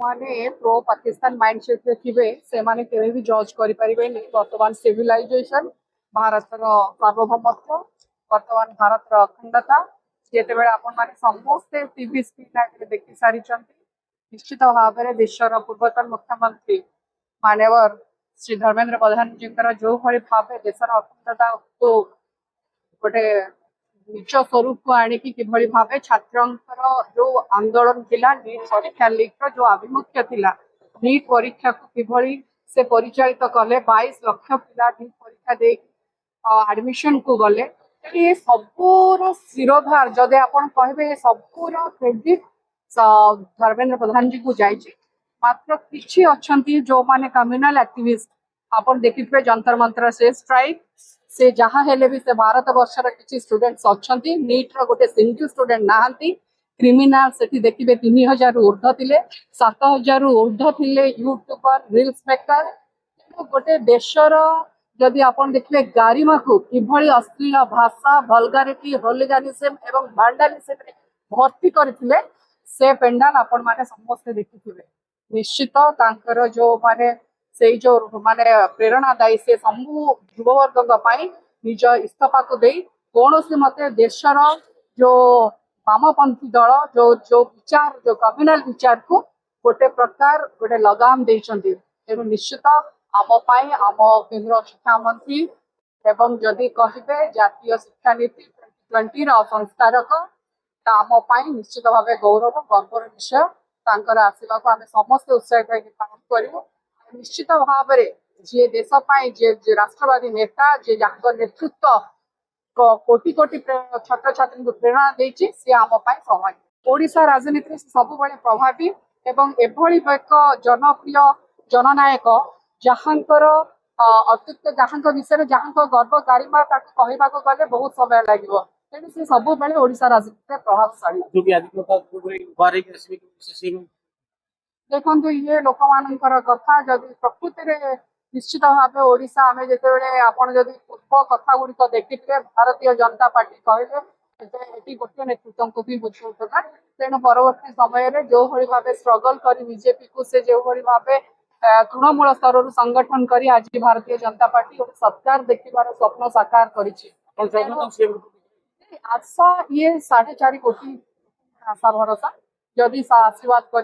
माने pro Pakistan mindset रे थिबे से माने केबे भी जज करि परिबे नि वर्तमान सिविलाइजेशन भारतर सार्वभौमत्व वर्तमान भारतर अखंडता जेते बेले आपण माने समस्त टीवी स्क्रीन आगे देखि सारी चंती निश्चित भाव में देशर पूर्वतन मुख्यमंत्री मान्यवर श्री धर्मेंद्र प्रधान जी जो भली भाव देशर अखंडता को गोटे निज स्वरूप को आणिकी किभली भावे छात्रंकर जो आंदोलन थिला नीट परीक्षा लीक जो आभिमुख्य थिला नीट परीक्षा को किभली से परिचालित कले 22 लाख पिला नीट परीक्षा दे एडमिशन को गले ये सबूर शिरोधार जदि आपण कहबे सबूर क्रेडिट धर्मेंद्र प्रधान जी को जाइए मात्र किछि अछंती जो माने कम्युनल एक्टिविस्ट आपण देखिथे जंतर मंतर से स्ट्राइक से जहाँ हेले भी से भारत वर्षर किसी स्टूडेंट्स अच्छी नीट रो गोटे सिंगल स्टूडेंट नहांती क्रिमिनाल सेठी देखिबे 3000 रु ऊर्ध्व थिले 7000 रु ऊर्ध्व थिले यूट्यूबर रील्स मेकर गोटे देशर जदि आपण देखिबे गारिमा को किभली अश्लील भाषा वल्गारिटी होलिगानिज्म एवं भांडालिज्म रे भर्ती करथिले से पेंडाल आपण माने समस्त देखिथिबे निश्चित तांकर जो माने से जो माने प्रेरणादायी से सबू युववर्ग निज इस्तफा को दे कौन मते देशर जो वामपंथी दल जो जो विचार जो कम्युनल विचार को गोटे प्रकार गोटे लगाम देइछंती एवं निश्चित आम आम केंद्र शिक्षा मंत्री एवं जदि कहिबे जातीय शिक्षा नीति 2020 संस्कारक आम निश्चित भाव गौरव गर्वर विषय तांकर आसवा को आम समस्त उत्साहित पालन करूँ निश्चित भाव जी देश जे राष्ट्रवादी नेता जे नेतृत्व कोटि कोटि छात्र छात्री को प्रेरणा देछि से आम समय ओडिशा राजनीति सब प्रभावी एवं एभली एक जनप्रिय जननायक जहाँकर अत्युक्त जहाँ विषय जहाँ गर्व गारिमा कहवा गले बहुत समय लगे तेणु से सब ओडिशा राजनीति प्रभावशाली देखो ये लोक मानकर कथा जदि प्रकृति निश्चित भाव ओडिशा आम जिते आपड़ जदि पूर्व कथा गुड़िक देखिथे भारतीय जनता पार्टी कहले गोटे नेतृत्व को भी बुझाऊला तेणु परवर्ती समय जो भली भाव स्ट्रगल कर बीजेपी को से जो भली भाव तृणमूल स्तर संगठन कर आज भारतीय जनता पार्टी और सरकार देखिबार स्वप्न साकार कर आशा ये 4.5 कोटी आशा भरोसा जदि आशीर्वाद कर